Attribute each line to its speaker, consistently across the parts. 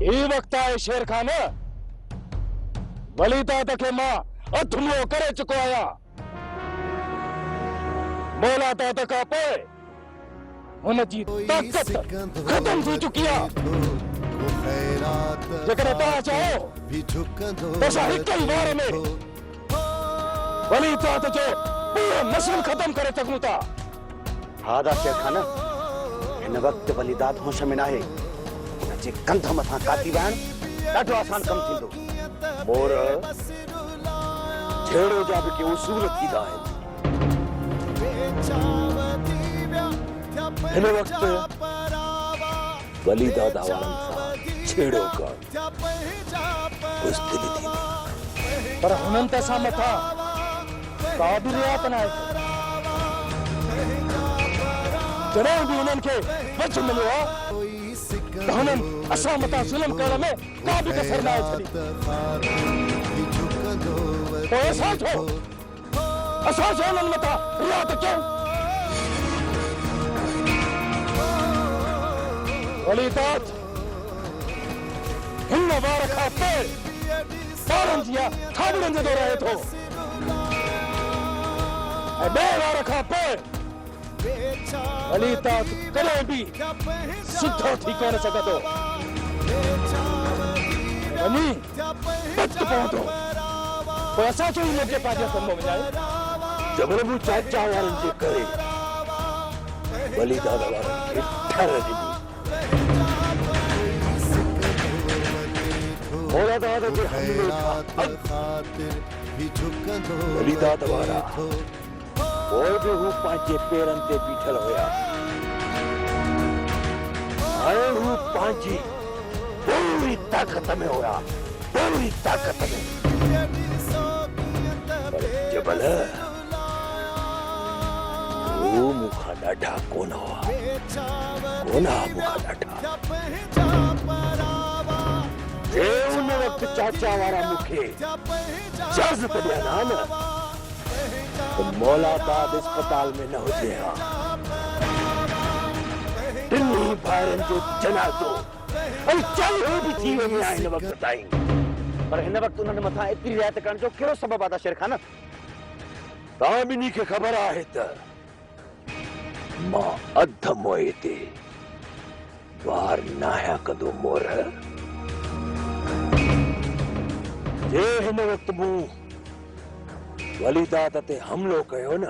Speaker 1: ये वक्त आए शेर खान वली तात के मां अधमो करे चुको आया मौला तात का पे हुन जी ताकत खत्म थी चुकी है जेकर ता चाहो तो सारी कई बार में वली तात जो पूरा नस्ल खत्म करे सकूं था।
Speaker 2: हादा शेर खान इन वक्त वली तात होश में ना है जे कंध मथा काटी वण ॾाढो आसान कम थींदो। मोर छेड़ो जा भी के उसूल थींदा आहिनि।
Speaker 1: हिन वक्त
Speaker 2: वली दादा वारनि सां छेड़ो करण मुश्किल थींदी
Speaker 1: पर हुननि ते असां मथा का बि रियात न आहे। जॾहिं बि हुननि खे वच मिलियो आहे त हुननि असां मथां ज़ुल्म करण में का बि कसर न आहे छॾी। पोइ असां छो हुननि मथां रियात कयूं। वली तात हिन वार खां पोइ ॿारनि जी ठाबड़नि जे दौर रहे थो ऐं ॿिए वार खां पोइ वली तात कॾहिं बि सिधो थी कोन सघंदो। वञी वक़्तु पवंदो पोइ असां छो हिनखे पंहिंजे कम में विझायूं।
Speaker 2: जबरबू चाचा वारनि जे करे वली दादा वारनि खे ठर ॾिनी। मौला दादा जे हमले खां वली दादा वारा और भी हूँ पांचे पेरन ते बीठल होया। आए हूँ पांची पूरी ताकत में होया, पूरी ताकत में। पर जबल वो मुखा डाढ़ा कोन हुआ, कोना मुखा डाढ़ा। जे उन वक्त चाचा वारा मुखे इजाजत दिया ना तो मौला दाद अस्पताल में न हो गया। टिन्नी भाइरनि जो जनाज़ो ऐं चालीहो भी थी वञे आहे हिन वक्त ताईं। पर हिन वक्त उन्हनि मथां एतिरी रियायत करण जो कहिड़ो सबब आहे शेर खान? तव्हां ॿिन्ही खे ख़बर आहे त मां अध मोए ते वार नाया कंदो मोर। जे हिन वक्त मूं वली दादा ते हमलो कयो न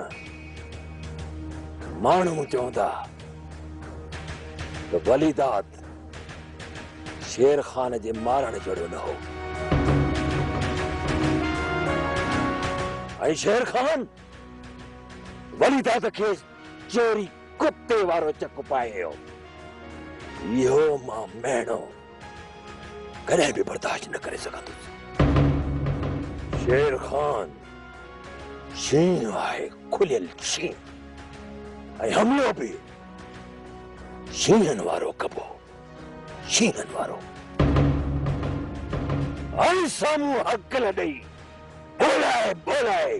Speaker 2: माण्हू चवंदा त वली दाद शेर खान जे मारण जहिड़ो न हो ऐं शेर खान वली दाद खे चोरी कुत्ते वारो चक पायो। इहो मां महणो कॾहिं बि बर्दाश्त न करे सघंदुसि। शेर खान शीं आहे खुलियल शीं ऐं हमलो बि शींहनि वारो कबो, शींहनि वारो। ऐं साम्हूं हक़ल ॾेई बोलाए बोलाए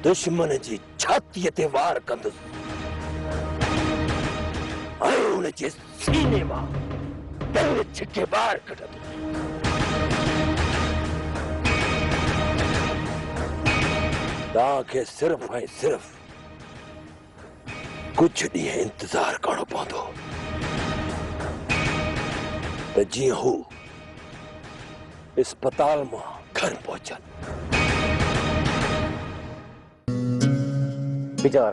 Speaker 2: दुश्मन जी छातीअ ते वार कंदुसि ऐं हुन जे सीने मां दिलि छिके ॿार कढंदुसि। तव्हांखे सिर्फ़ ऐं सिर्फ़ कुछ ॾींहं इंतज़ार करणो पवंदो त जीअं हू अस्पताल मां घर पहुचनि। वीचार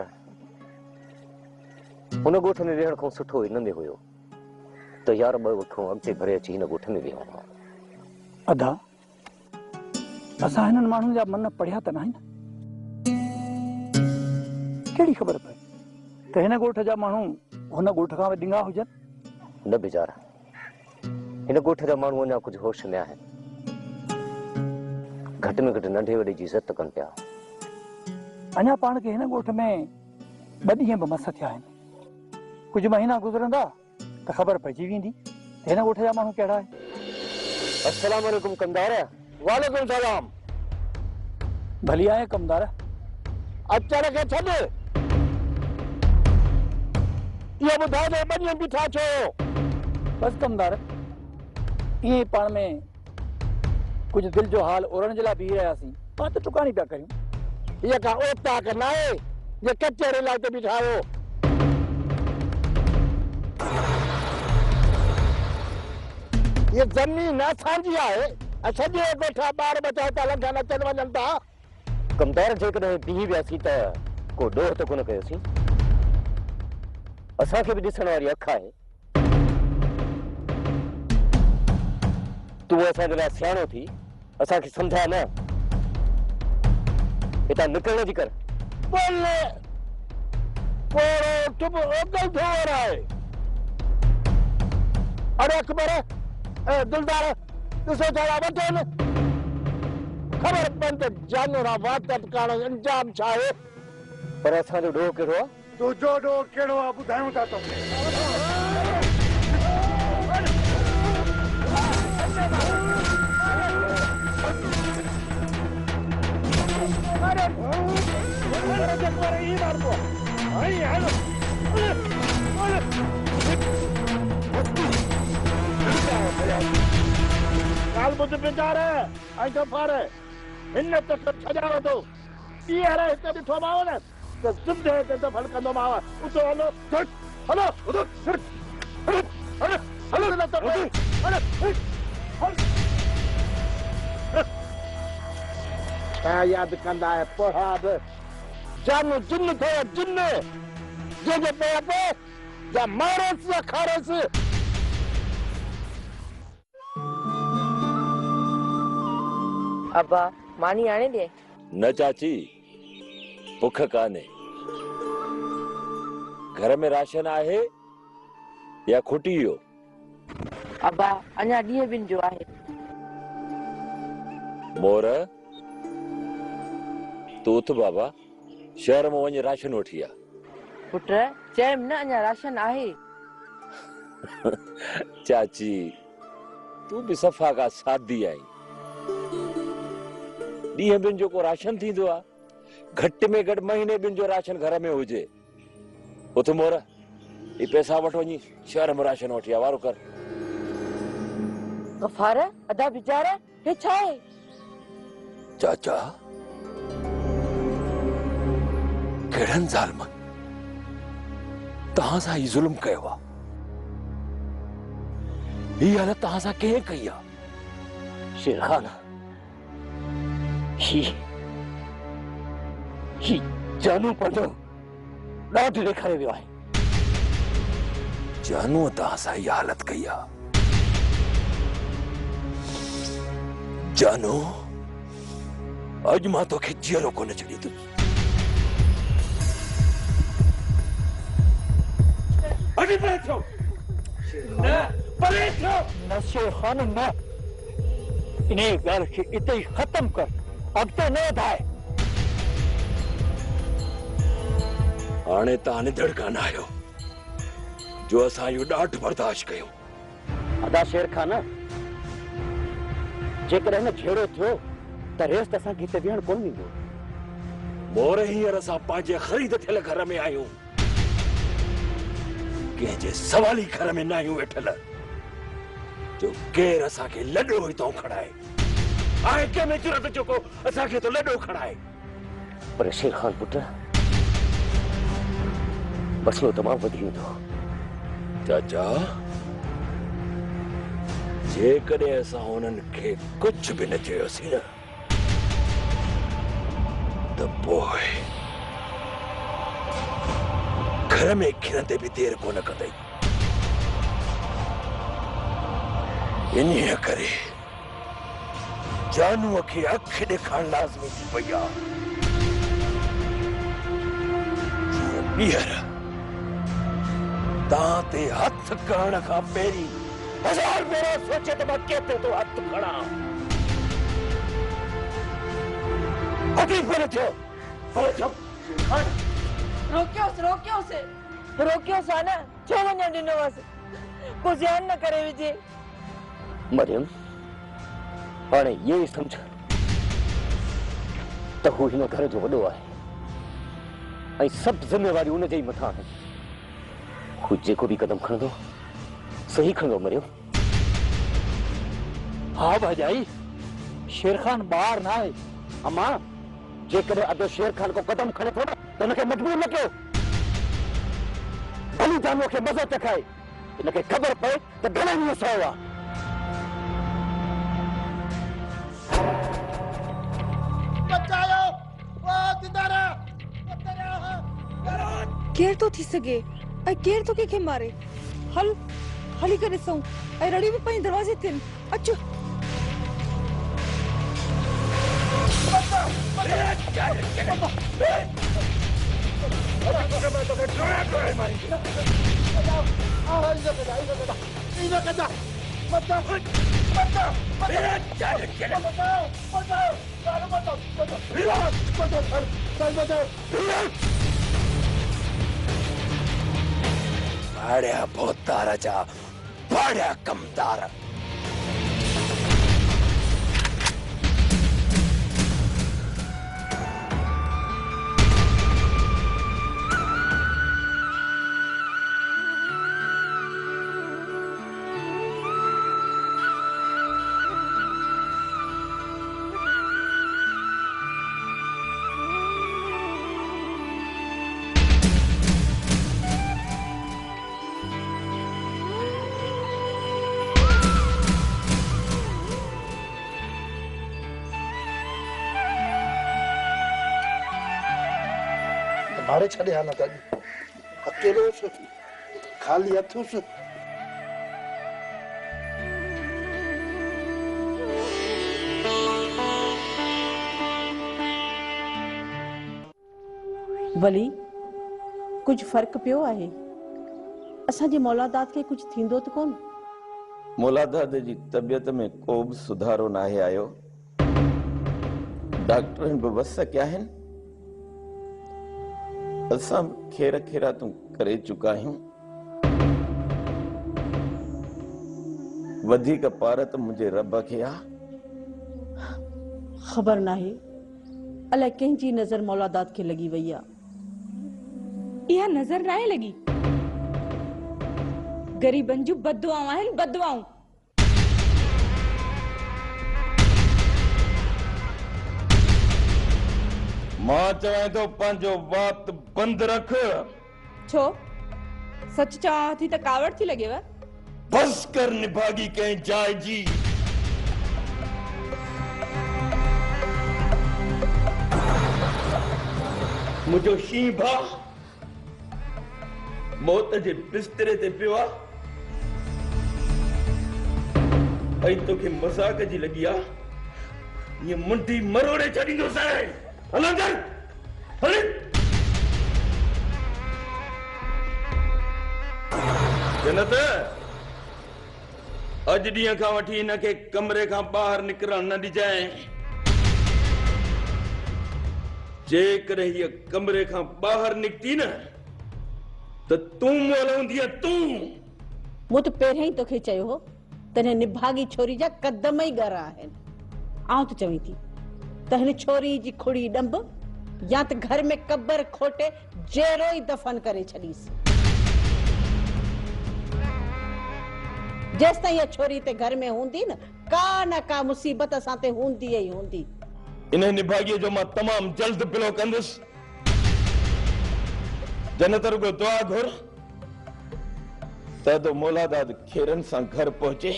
Speaker 2: हुन ॻोठ में वेहण खां सुठो हिन में हुयो त यार ॿ वठूं अॻिते भरे अची हिन ॻोठ में वेहूं।
Speaker 1: अदा असां हिननि माण्हुनि जा मन पढ़िया त न आहिनि। कहिड़ी ख़बर पए त हिन ॻोठ जा माण्हू हुन ॻोठ खां ॾिंगा हुजनि?
Speaker 2: न वीचारा हिन ॻोठ जा माण्हू अञा कुझु होश में आहिनि। घटि में घटि नंढे वॾे जी इज़त कनि पिया।
Speaker 1: अञा पाण खे हिन ॻोठ में 2 ॾींहं बि मस थिया आहिनि। कुझु महीना गुज़रंदा त ख़बर पइजी वेंदी त हिन ॻोठ जा माण्हू कहिड़ा आहिनि।
Speaker 2: अस्सलाम वालेकुम कमदार। वालेकुम सलाम।
Speaker 1: भली आहे कमदार।
Speaker 2: अचण खे छॾ।
Speaker 1: इहो ॿुधाए ॿ ॾींहं बीठा छो? बस कमदार ईअं पाण में कुछ दिल जो हाल ओरण जे लाइ बीह रहियासीं पाण त टुकाणी पिया करियूं
Speaker 2: ये का ओता करना है ये कच्चे रेला ते बिठायो ये जमीन असांजी आहे सॼे ॻोठा ॿार बचा था लंघनि अचनि वञनि था कमदार जेकॾहिं बीह वियासीं त को ॾोह त कोन कयोसीं असांखे बि ॾिसण वारी अखि आहे तूं असांजे लाइ सियाणो थी असांखे सम्झाए न हितां निकिरण जी कर बोले पोरो तुम ओकल थो आहे अरे अकबर दिलदार ॾिसो छा वठो न ख़बर पवनि त जानवर वात करण अंजाम छा आहे पर असांजो ॾोह कहिड़ो आहे
Speaker 3: तुंहिंजो ॾोह कहिड़ो आहे ॿुधायूं था तोखे काल बुध बेचार ऐं गफ़ार हिन त छॾियां थो ॿीहर हिते ॾिठो माव न त सिधे हिते दफ़ल कंदो माव उतो हलो हलो हलो न त छा यादि कंदा आहे पोहा बि जानू जिन थियो जिन जंहिंजे पेर ते या मारोसि या खारोसि
Speaker 4: अब्बा मानी आने दे
Speaker 5: न चाची भुख काने घर में राशन आहे या खुटी वियो
Speaker 4: अब्बा अञा ॾींहं ॿिनि जो आहे
Speaker 5: मोर तू उथ बाबा शहर में वञ राशन वठी आ
Speaker 4: पुट चयमि न अञा राशन आहे
Speaker 5: चाची तू भी सफ़ा का सादी आई ॾींहं ॿिनि जो को राशन थींदो आहे घटि में घटि महीने ॿिनि जो राशन घर में हुजे उथ मोर ही पैसा वठ वञी शहर में राशन वठी आ वारो कर
Speaker 4: गफ़ार अदा वीचारा हे छा आहे
Speaker 5: चाचा कहिड़नि ज़ालिमनि तव्हां सां ही ज़ुल्म कयो आहे ही हालत तव्हां सां कंहिं कई आहे
Speaker 2: शेरखान ही जानू पंहिंजो ॾाढ ॾेखारे वियो आहे
Speaker 5: जानूअ तव्हां सां ही हालत कई आहे जानू अॼु मां तोखे जीअरो कोन छॾींदुसि
Speaker 3: अॼु परे थियो न परे थियो
Speaker 1: न शेरखान न इन ॻाल्हि खे इते ई ख़तम कर अॻिते न वधाए
Speaker 5: हाणे तव्हां निधड़ कान आहियो जो असां इहो ॾाढो बर्दाश्त कयो
Speaker 2: अदा शेर खान जेकॾहिं न झेड़ो थियो त रेस असांखे हिते विहण कोन ॾींदो
Speaker 5: मोर हींअर असां पंहिंजे ख़रीद थियल घर में आहियूं कंहिंजे सवाली घर में न आहियूं वेठल जो केरु असांखे लॾो हितां खणाए आहे कंहिंमें जुरत जेको असांखे तो लॾो खणाए
Speaker 2: पर शेर खान पुट मसलो तमामु वधी वेंदो
Speaker 5: चाचा जेकॾहिं असां उन्हनि खे कुझु बि न चयोसीं न त पोइ घर में खिरंदे बि देरि कोन कंदई इन्हीअ करे जानूअ खे अखि ॾेखारण लाज़मी थी पई आहे ॿीहर तव्हां ते हथ करण खां पहिरीं 1000 भेरा सोचे त मां केतिरे तो हथ खणां तकलीफ़ न थियो पर जब
Speaker 4: रोकियोसि हा न छो वञणु ॾिनो हुअसि को ध्यानु न करे विझे
Speaker 2: मरियम हाणे ये ई सम्झ त हू हिन घर जो वॾो आहे ऐं सभु ज़िम्मेवारी उन जे ई मथां आहिनि हू जेको बि कदम खणंदो सही खणंदो मरियम
Speaker 1: हाँ भाजाई, शेर खान बाहर ना है।
Speaker 2: अम्मा जेकर अदो शेर खान को कदम खड़े थो तो उनके मजबूर न कयो। भली जानवर के मज़ो चखाए इनके खबर पए तो घणा ॾींहं सहो आहे।
Speaker 3: बचायो वो किधर है?
Speaker 6: केर तो थी सके ऐं केर तो के मारे। हल हली करे सऊं ऐं रड़ी भी पई दरवाजे थियन। अचो
Speaker 5: भाड्या भोताराच्या भाड्या कमदार।
Speaker 3: मारे छड़े हाल कर अकेलो से खाली हथों से
Speaker 7: वली कुछ फर्क पियो आहे। असांजे मौलादात के कुछ थींदो त कोन।
Speaker 8: मौलादात जी तबियत में को भी सुधारो ना है आयो। डॉक्टर भी बस क्या है असां खेर खेरा तू करे चुका हूं। वधिक पार त मुझे रब के आ।
Speaker 7: खबर नाही अलाए कंहिंजी नजर मौलादात के लगी वई आ।
Speaker 6: इहा नजर नाहे लगी। गरीबन जूं बददुआऊं आहिनि बददुआऊं।
Speaker 8: मां चवे तो पंहिंजो बात बंद रख।
Speaker 6: छो सच चवां थी त कावड़ थी लॻेव।
Speaker 8: बस कर निभागी कहीं जाए जी। मुझो शी भा मौत जे बिस्तरे ते पियो आ ऐं तोखे मज़ाक जी लगी आ। ये मुंडी मरोड़े छॾींदो साईं। हल अंदर हल। जन्नत अज ॾींहं खां वठी इनखे कमरे खां ॿाहिरि निकिरण न ॾिजांइ। जेकॾहिं हीअ कमरे खां ॿाहिरि निकिती न त तूं मोलंदीअ तूं।
Speaker 7: मूं त पहिरियों ई तोखे चयो हो त हिन निभागी छोरी जा कदम ई ॻरा आहिनि। आउं त चवीं थी त हिन छोरी जी खुड़ी ॾंब या त घर में कबर खोटे जहिड़ो ई दफ़न करे छॾीसि। जेसिताईं इहा छोरी ते घर में हूंदी न का मुसीबत असां ते हूंदी ई हूंदी।
Speaker 8: इन निभागीअ जो मां तमामु जल्द पिलो कंदुसि। जन्नत रुगो दुआ घुर त तो मौलादात खेरन सां घर पहुचे।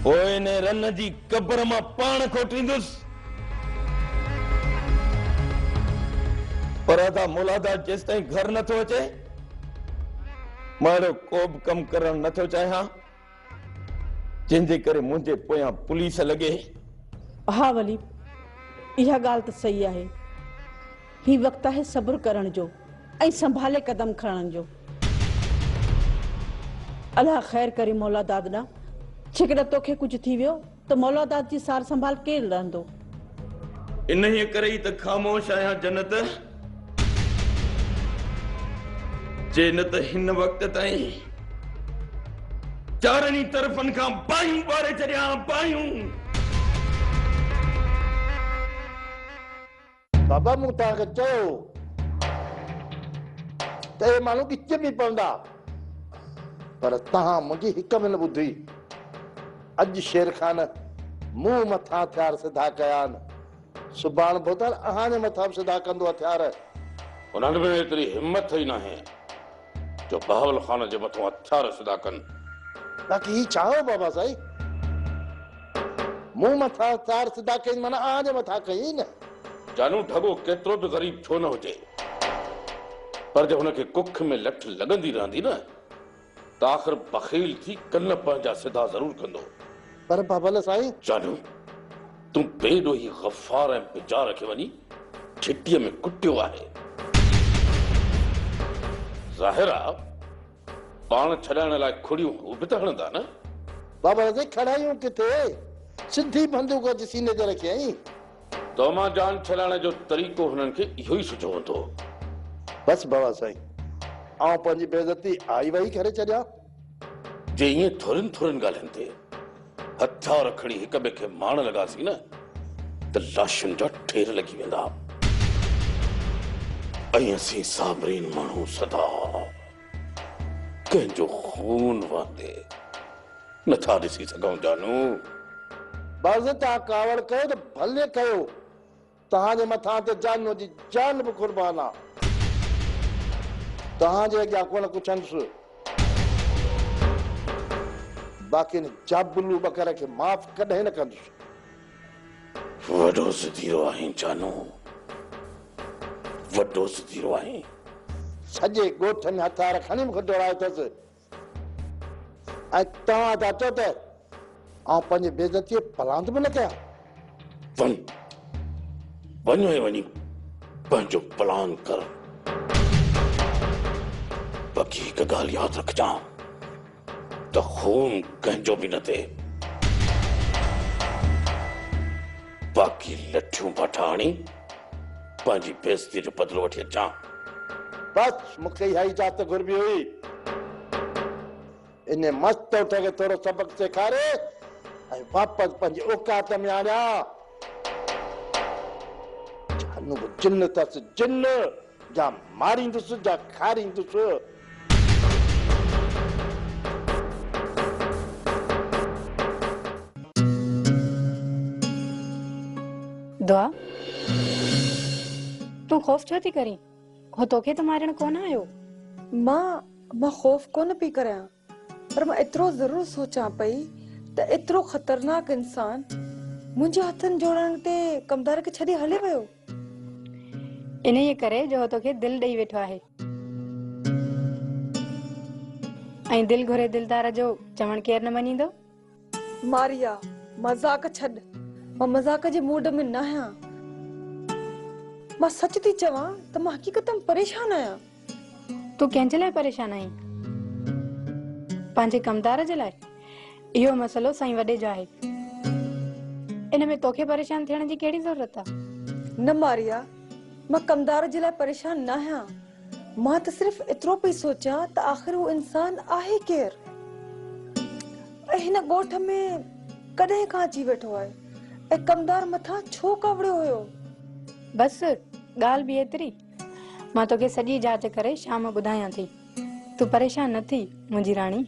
Speaker 8: पोइ इन रन जी कब्र मां पाण खोटींदुसि। पर अदा मौलादात जेसिताईं घर नथो अचे मां अहिड़ो को बि कमु करणु नथो चाहियां जंहिंजे करे मुंहिंजे पोयां पुलिस लॻे।
Speaker 7: हाँ वली इहा ॻाल्हि त सही आहे। ही वक्त आहे सब्र करण जो ऐं संभाले कदम खणण जो। अल्लाह खैर करे मौलादात ॾांहुं। जेकॾहिं तोखे कुझु थी वियो त मौलादात जी सार संभाल केरु रहंदो।
Speaker 8: इन ही करे ई त ख़ामोश आहियां जन्नत। जे न त हिन वक्त ताईं चारनी तरफनि खां बायूं ॿारे छॾियां बायूं।
Speaker 3: बाबा मूं तव्हांखे चयो त हे माण्हू ॻिच बि पवंदा पर तव्हां मुंहिंजी हिक में न ॿुधी। अज शेर खान मुंह मथा हथियार सिधा कया सुभाण बुधर अहाने मथा सिधा कंदो हथियार
Speaker 8: उन्हनि में एतिरी हिम्मत ही न है जो बहावल खान जे मथां हथियार सिधा कनि।
Speaker 3: बाक़ी ही चाहो बाबा साईं मुंह मथा हथियार सिधा कई माना अहाने मथा कई न।
Speaker 8: जानू ढगो केतिरो बि ग़रीब छो न हुजे पर जो हुनखे कुख में लठ लॻंदी रहंदी न त आख़िर बख़ील थी कन पंहिंजा सिधा ज़रूर कंदो।
Speaker 3: पर बाबा साईं
Speaker 8: जानू तूं बेॾोही गफ़ार ऐं बिजार खे वञी छिटीअ में कुटियो आहे। ज़ाहिर आहे पाण छॾाइण लाइ खुड़ियूं हू बि त हणंदा न।
Speaker 3: बाबा साईं खड़ायूं किथे सिधी बंदूक अची सीने ते रखी आई।
Speaker 8: तो मां जान छॾाइण जो तरीक़ो हुननि खे इहो ई सुठो हूंदो।
Speaker 3: बस बाबा साईं आउं पंहिंजी बेइज्जती आई वई करे छॾियां।
Speaker 8: जे ईअं थोरनि थोरनि ॻाल्हियुनि ते हथियार खणी हिक ॿिए खे मारण लॻासीं न त लाशुनि जा ठेर लॻी वेंदा ऐं असीं साबरीन माण्हू सदा कंहिंजो खून वहंदे नथा ॾिसी सघूं। जानू
Speaker 3: बस तव्हां कावड़ कयो त भले कयो तव्हांजे मथां त जानू जी जान बि क़ुर्बान आहे। तव्हांजे अॻियां कोन कुझंदुसि बाक़ी जाबुलू बकर खे माफ़ कॾहिं न कंदुसि।
Speaker 8: वॾो ज़दीरो आहीं जानू वॾो ज़दीरो आहीं।
Speaker 3: सॼे ॻोठ में हथियार खणी मूंखे दौड़ायो अथसि ऐं तव्हां था चओ त आउं पंहिंजी बेइज्जतीअ पलांद बि न कयां।
Speaker 8: वञो ऐं वञी पंहिंजो प्लान कर। बाक़ी हिकु ॻाल्हि यादि रखजां त खून कंहिंजो बि न थिए। बाक़ी लठियूं बाठा हणी पंहिंजी बेइज्जती जो बदिलो वठी अचां।
Speaker 3: बस मूंखे इहा इजाज़त घुरबी हुई। इन मस्त उठ खे थोरो सबक सेखारे ऐं वापसि पंहिंजी औकात में आणिया। जानू बि जिन अथसि जिन जा मारींदुसि जा खारींदुसि।
Speaker 9: दुआ तू खौफ छो थी करी हो तोखे त मारण कोन आयो।
Speaker 6: मां खौफ कोन पई करियां पर मां एतिरो ज़रूर सोचां पई त एतिरो ख़तरनाक इंसान मुंहिंजे हथनि जोड़ण ते कमदार खे छॾे हले वियो।
Speaker 9: इन ये करे जो तोखे दिल ॾेई वेठो आहे ऐं दिल घुरे दिलदार जो चवण केर न मञींदो।
Speaker 6: मारिया मज़ाक छॾ मां मज़ाक जे मूड में न आहियां। मां सच थी चवां त मां हकीकत में परेशान आहियां।
Speaker 9: तू कंहिंजे लाइ परेशान आहीं? पंहिंजे कमदार जे लाइ? इहो मसलो साईं वॾे जो आहे। इन में तोखे परेशान थियण जी कहिड़ी ज़रूरत आहे?
Speaker 6: न मारिया मां कमदार जे लाइ परेशान न आहियां। मां त सिर्फ़ एतिरो पई सोचां त आख़िर उहो इंसान आहे केर ऐं हिन ॻोठ में कॾहिं खां अची वेठो आहे ऐं कमदार मथां छो कावड़ियो हुयो।
Speaker 9: बस ॻाल्हि बि एतिरी। मां तोखे सॼी जांच करे शाम ॿुधायां थी। तू परेशान न थी मुंहिंजी राणी।